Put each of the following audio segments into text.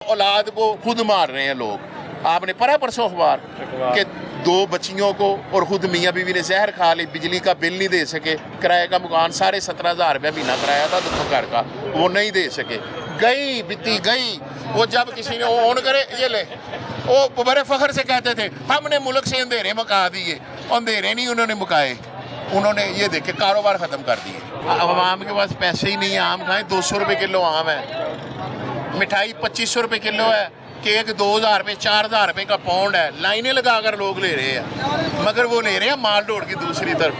औलाद को खुद मार रहे हैं लोग। आपने पढ़ा परसों अखबार कि 2 बच्चियों को और खुद मियाँ बीवी ने जहर खा ली, बिजली का बिल नहीं दे सके, किराए का मकान 17,500 रुपया महीना कराया था घर का, वो नहीं दे सके, गई बीती गई। वो जब किसी ने ऑन करे ये ले, वो बड़े फख्र से कहते थे हमने मुल्क से अंधेरे मका दिए, अंधेरे नहीं उन्होंने मुकाए, उन्होंने ये देखे कारोबार ख़त्म कर दिए। आवाम के पास पैसे ही नहीं है, आम खाएँ 200 रुपये किलो आम है, मिठाई 2500 रुपये किलो है, केक 2,000 रुपये 4,000 रुपये का पाउंड है, लाइनें लगा कर लोग ले रहे हैं। मगर वो ले रहे हैं माल रोड की दूसरी तरफ,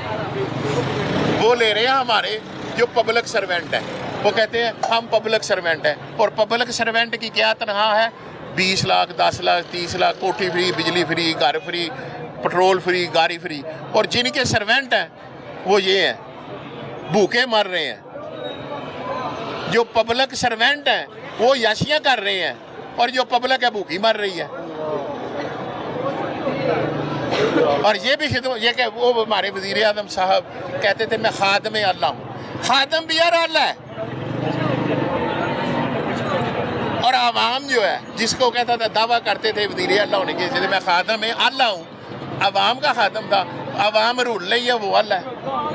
वो ले रहे हैं हमारे जो पब्लिक सर्वेंट है, वो कहते हैं हम पब्लिक सर्वेंट हैं, और पब्लिक सर्वेंट की क्या तनख्वाह है? 20 लाख 10 लाख 30 लाख, कोठी फ्री, बिजली फ्री, घर फ्री, पेट्रोल फ्री, गाड़ी फ्री। और जिनके सर्वेंट हैं वो ये हैं, भूखे मर रहे हैं। जो पब्लिक सर्वेंट हैं वो याशियाँ कर रहे हैं, और जो पब्लिक है भूखी मर रही है। और ये भी ये कि वो हमारे वज़ीर आज़म साहब कहते थे मैं खादम अल्लाह हूँ, खादम भी यार अल्लाह है। और आवाम जो है जिसको कहता था, दावा करते थे वज़ीर अल्लाह होने के, जैसे मैं खादम अल्लाह हूँ, आवाम का खादम था, आवाम रूल नहीं है, वो अल्लाह है,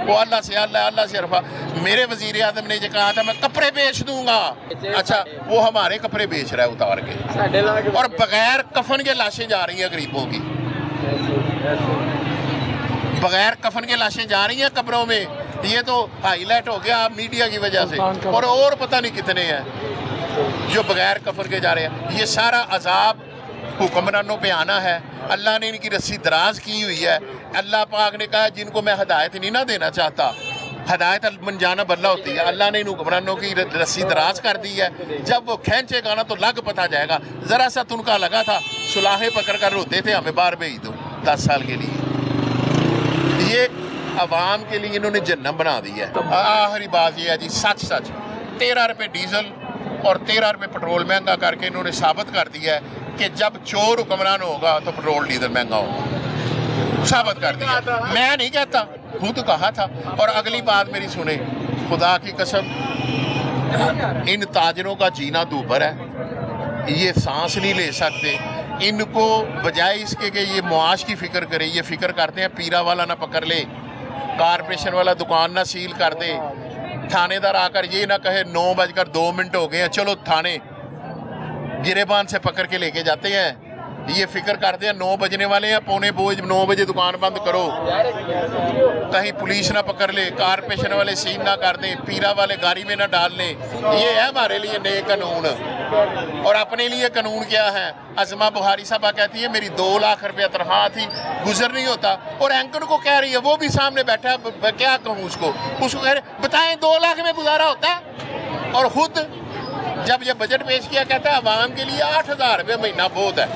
वो अल्लाह से अल्लाह, अल्लाह से अरफा। मेरे वज़ीर आज़म ने जो कहा था मैं कपड़े बेच दूंगा, अच्छा वो हमारे कपड़े बेच रहा है उतार के, और बगैर कफन के लाशें जा रही हैं गरीबों की, बगैर कफन के लाशें जा रही हैं कब्रों में। ये तो हाईलाइट हो गया मीडिया की वजह से, और पता नहीं कितने हैं जो बगैर कफन के जा रहे हैं। ये सारा अजाब हुक्मरानों पे आना है। अल्लाह ने इनकी रस्सी दराज की हुई है। अल्लाह पाक ने कहा जिनको मैं हदायत नहीं ना देना चाहता, हदायत मनजाना बल्ला होती है, अल्लाह ने इन हुक्मरानों की रस्सी दराज कर दी है। जब वो खींचेगा ना तो लग पता जाएगा। ज़रा सा तुनका लगा था, सुलाहे पकड़ कर रोते थे हमें बाहर भेज दो 10 साल के लिए। ये आवाम के लिए इन्होंने जन्नत बना दी है। आखिरी बात ये है जी, सच 13 रुपये डीजल और 13 रुपये पेट्रोल महंगा करके इन्होंने साबित कर दिया है कि जब चोर हुक्मरान होगा तो पेट्रोल डीजल महंगा होगा, साबित कर दिया। मैं नहीं कहता, खुद कहा था। और अगली बात मेरी सुने, खुदा की कसम, इन ताजरों का जीना दूभर है, ये सांस नहीं ले सकते। इनको बजाय इसके कि ये मुआश की फ़िक्र करे, ये फ़िक्र करते हैं पीरा वाला ना पकड़ ले, कारपोरेशन वाला दुकान ना सील कर दे, थानेदार आकर ये ना कहे 9:02 हो गए हैं चलो थाने, गिरेबान से पकड़ के लेके जाते हैं। ये फिक्र करते हैं 9 बजने वाले हैं, 9 बजे दुकान बंद करो, कहीं पुलिस ना पकड़ ले, कारपोरेशन वाले सीन ना कर दें, पीरा वाले गाड़ी में ना डाल लें। ये है हमारे लिए नए कानून। और अपने लिए कानून क्या है? अज़मा बुहारी साहबा कहती है मेरी 2 लाख रुपया तनख्वाह थी, गुजर नहीं होता, और एंकर को कह रही है, वो भी सामने बैठा है, क्या कहूँ उसको कह रहे बताएं 2 लाख में गुजारा होता है। और ख़ुद जब ये बजट पेश किया कहता है आवाम के लिए 8,000 रुपये महीना बहुत है,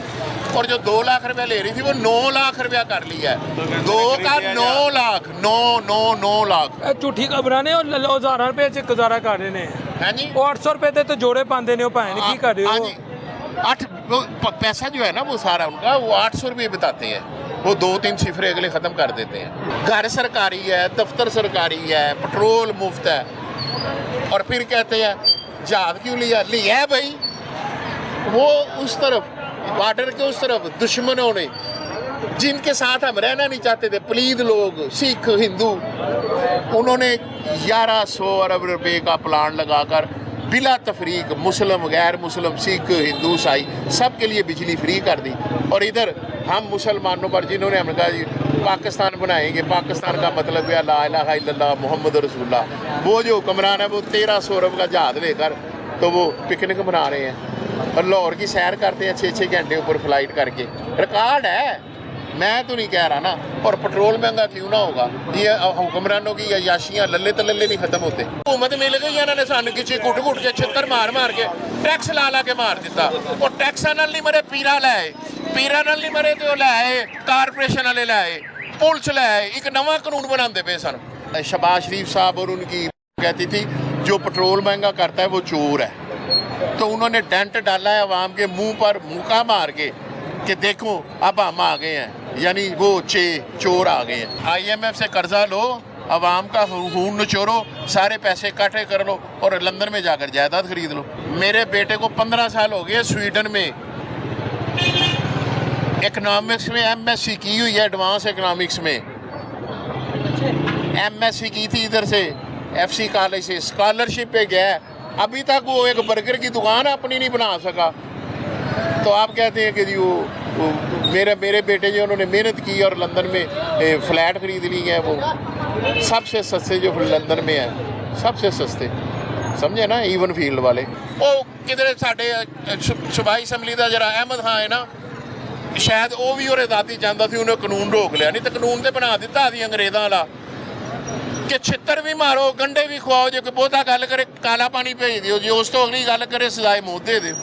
और जो 2 लाख रुपया ले रही थी वो 9 लाख रुपया कर लिया है। 2 का 9 लाख, 9 लाख झूठी खबरां ने, 1000 रुपये च गुजारा कर रहे हैं। हैं जी, 800 रुपये ते तो जोड़े पाते ने, भैन की कर रहे हो। 8 पैसा जो है ना वो सारा उनका, वो 800 रुपये बताते हैं, वो 2-3 सिफरे अगले ख़त्म कर देते हैं। घर सरकारी है, दफ्तर सरकारी है, पेट्रोल मुफ्त है, और फिर कहते हैं जहाज क्यों लिया है भाई, वो उस तरफ बॉर्डर के उस तरफ दुश्मनों ने, जिनके साथ हम रहना नहीं चाहते थे, पलीद लोग, सिख, हिंदू, उन्होंने 1100 अरब रुपए का प्लान लगाकर बिला तफरीक मुस्लिम, गैर मुस्लिम, सिख, हिंदू, ईसाई सब के लिए बिजली फ्री कर दी। और इधर हम मुसलमानों पर जिन्होंने हमने कहा जी पाकिस्तान बनाएंगे, पाकिस्तान का मतलब है ला इलाहा इल्लल्लाह मुहम्मद रसूलुल्लाह, वो जो हुक्मरान है वो 1300 अरब का जहाज लेकर तो वो पिकनिक मना रहे हैं, और लाहौर की सैर करते हैं 6-6 घंटे ऊपर फ्लाइट करके। रिकॉर्ड है, मैं तो नहीं कह रहा ना। और पेट्रोल महंगा क्यों ना होगा? ये हुक्मरानों की याशियाँ लल्ले तलल्ले नहीं खत्म होते। हुकूमत मिल गई, इन्होंने सानू किसी घुट के छितर मार के टैक्स ला के मार दिता। और टैक्सा नाल नहीं मरे पीरा लाए, पीरा नाल नहीं मरे तो लाए कारपोरेशन वाले लाए, पुलिस लाए, एक नवा कानून बनाते पे सन। शहबाज शरीफ साहब और उनकी कहती थी जो पेट्रोल महंगा करता है वो चोर है, तो उन्होंने डेंट डाला है अवाम के मुंह पर, मुक्का मार के कि देखो अब हम आ गए हैं, यानी वो चोर आ गए हैं। IMF से कर्जा लो عوام کا خون نچوڑو، سارے پیسے اکٹھے کر لو اور لندن میں جا کر جائیداد خرید لو۔ میرے بیٹے کو 15 سال ہو گئے سویڈن میں اکنامکس میں ایم ایس سی کی ہوئی ہے، ایڈوانس اکنامکس میں ایم ایس سی کی تھی ادھر سے ایف سی کالج سے، اسکالرشپ پہ گیا ہے، ابھی تک وہ ایک برگر کی دکان اپنی نہیں بنا سکا۔ تو آپ کہتے ہیں کہ جی وہ میرے بیٹے جو انہوں نے محنت کی اور لندن میں فلیٹ خرید لی ہیں، وہ سب سے سستے جو لندن میں ہیں، سب سے سستے، سمجھے نا، ایون فیلڈ والے۔ وہ کدھر ساڈے صوبائی اسمبلی دا جرا احمد خان ہے نا، شاید وہ بھی اور آزادی چاہتا سی، انہیں قانون روک لیا، نہیں تو قانون تو بنا دیتا سی انگریزاں والا کہ چھتر بھی مارو، گنڈے بھی کھواؤ، جو کہ بہتا گل کرے کالا پانی بھیج دیو، جی اس تو اگلی گل کرے سزائے موت دے دیو۔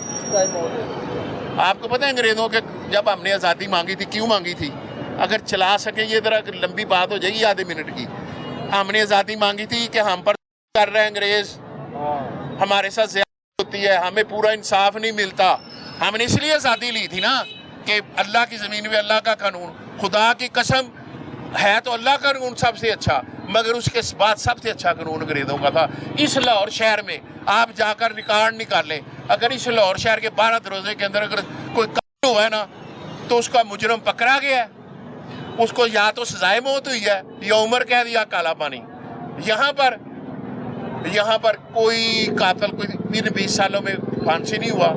آپ کو پتہ ہے انگریزوں کے جب ہم نے آزادی مانگی تھی کیوں مانگی تھی؟ اگر چلا سکیں یہ ذرا لمبی بات ہو جائے گی آدھے منٹ کی۔ ہم نے آزادی مانگی تھی کہ ہم پر کر رہے ہیں انگریز، ہمارے ساتھ زیادتی ہوتی ہے، ہمیں پورا انصاف نہیں ملتا۔ ہم نے اس لیے آزادی لی تھی نا کہ اللہ کی زمین میں اللہ کا قانون، خدا کی قسم ہے تو اللہ کا قانون سب سے اچھا، مگر اس کے بعد سب سے اچھا قانون انگریزوں کا تھا۔ اس لاہور شہر میں آپ جا کر ریکارڈ نکال لیں، اگر اس لاہور شہر کے 12 دروازے کے اندر اگر کوئی قتل ہوا ہے نا تو اس کا مجرم پکڑا گیا ہے، اس کو یا تو سزائے موت ہوئی ہے یا عمر قید یا کالا پانی۔ یہاں پر کوئی قاتل کوئی 20 سالوں میں پھانسی نہیں ہوا،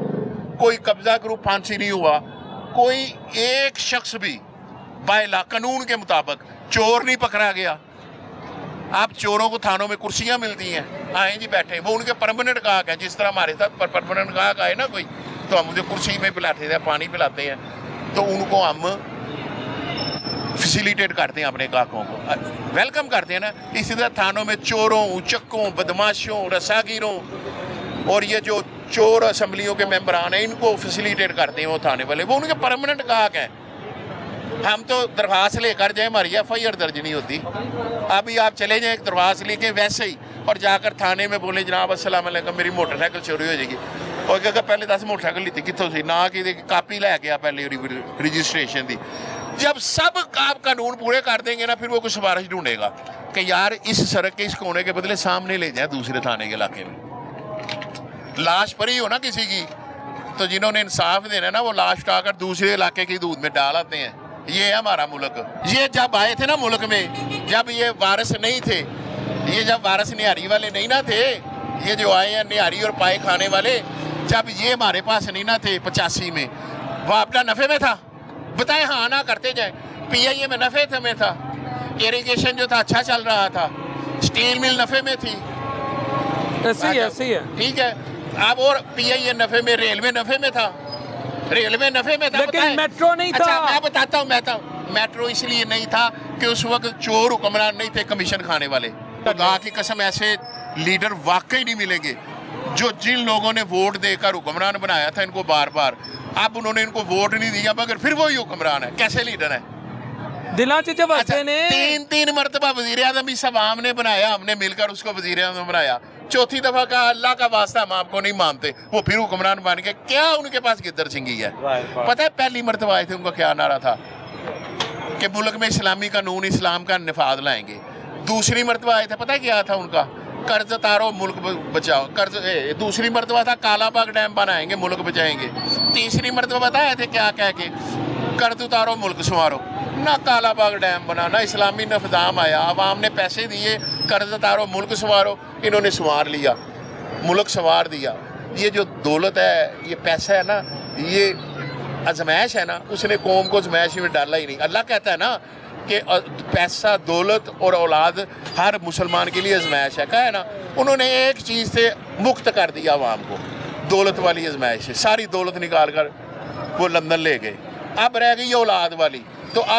کوئی قبضہ گروپ پھانسی نہیں ہوا، کوئی ایک شخص بھی بالا قانون کے مطابق چور نہیں پکڑا گیا۔ آپ چوروں کو تھانوں میں کرسیاں ملتی ہیں، آئیں جی بیٹھے، وہ ان کے پرماننٹ گاہک ہیں، جس طرح ہمارے ساتھ پرماننٹ گاہک آئے نا کوئی تو ہم اسے کرسی میں پلاتے ہیں، پانی پلاتے ہیں، تو ان کو ہم فیسیلیٹیٹ کرتے ہیں، اپنے گاہکوں کو ویلکم کرتے ہیں نا۔ اسی طرح تھانوں میں چوروں، چکوں، بدماشوں، رساگیروں اور یہ جو چور اسمبلیوں کے ممبران ہیں ان کو فیسیلیٹیٹ کرتے ہیں وہ تھانے والے، وہ ان کے پرماننٹ گاہک ہیں۔ ہم تو درخواست لے کر جائیں ہماری ایف آئی آر درج نہیں ہوتی۔ ابھی آپ چلے جائیں ایک درخواست لے کے ویسے ہی اور جا کر تھانے میں بولیں جناب السلام علیکم میری موٹر سائیکل چوری ہو جائے گی، اور کہ پہلے 10 موٹر سائیکل لیتی کتوں سی نہ کہ کاپی لے گیا پہلے رجسٹریشن دی۔ جب سب آپ قانون پورے کر دیں گے نا پھر وہ کوئی سفارش ڈھونڈے گا کہ یار اس سڑک کے اس کونے کے بدلے سامنے لے جائیں دوسرے تھانے کے علاقے میں۔ لاش پڑی ہو نا کسی کی تو جنہوں نے انصاف دینا نا وہ لاش اٹھا کر دوسرے علاقے کی دودھ میں ڈال آتے ہیں۔ یہ ہے ہمارا ملک۔ یہ جب آئے تھے نا ملک میں، جب یہ وارث نہیں تھے، یہ جب وارث نہاری والے نہیں نہ تھے، یہ جو آئے ہیں نہاری اور پائے کھانے والے، جب یہ ہمارے پاس نہیں نہ تھے 85 میں، وہ اپنا نفع میں تھا؟ بتائیں ہاں نہ کرتے جائیں۔ پی آئی اے میں نفع میں تھا، ایریگیشن جو تھا اچھا چل رہا تھا، اسٹیل مل نفع میں تھی، ایسے ہی ہے ٹھیک ہے۔ اب اور پی آئی اے نفع میں، ریلوے نفع میں تھا، ریلوے نفع میں تھا، لیکن میٹرو نہیں تھا۔ اچھا میں بتاتا ہوں، میٹرو اس لیے نہیں تھا کہ اس وقت چور حکمران نہیں تھے کمیشن کھانے والے۔ خدا کی قسم ایسے لیڈر واقعی نہیں ملیں گے جو جن لوگوں نے ووٹ دے کر حکمران بنایا تھا ان کو بار بار، اب انہوں نے ان کو ووٹ نہیں دیا مگر پھر وہی حکمران ہے، کیسے لیڈر ہے؟ دلاں چ بستے نے تین مرتبہ وزیر اعظم اس عوام نے بنایا، ہم نے مل کر اس کو وزیر اعظم بنایا، چوتھی دفعہ کہا اللہ کا واسطہ ہم آپ کو نہیں مانتے، وہ پھر حکمران بن گئے۔ کیا ان کے پاس گدر سنگھی ہے؟ پتہ ہے پہلی مرتبہ آئے تھے ان کا کیا نعرہ تھا کہ ملک میں اسلامی قانون اسلام کا نفاذ لائیں گے۔ دوسری مرتبہ آئے تھے پتہ کیا تھا ان کا؟ قرض اتارو ملک بچاؤ، قرض۔ دوسری مرتبہ تھا کالا باغ ڈیم بنائیں گے ملک بچائیں گے۔ تیسری مرتبہ بتایا تھے کیا کہہ کے؟ قرض اتارو ملک سنوارو۔ نہ کالا باغ ڈیم بنا، نہ اسلامی نظام آیا، عوام نے پیسے دیے، قرض اتارو ملک سنوارو، انہوں نے سنوار لیا، ملک سنوار دیا۔ یہ جو دولت ہے، یہ پیسہ ہے نا، یہ ازمائش ہے نا، اس نے قوم کو ازمائش میں ڈالا ہی نہیں۔ اللہ کہتا ہے نا کہ پیسہ، دولت اور اولاد ہر مسلمان کے لیے ازمائش ہے، کہا ہے نا۔ انہوں نے ایک چیز سے مکت کر دیا عوام کو، دولت والی ازمائش سے، ساری دولت نکال کر وہ لندن لے گئے، اب رہ گئی اولاد والی۔ تو اب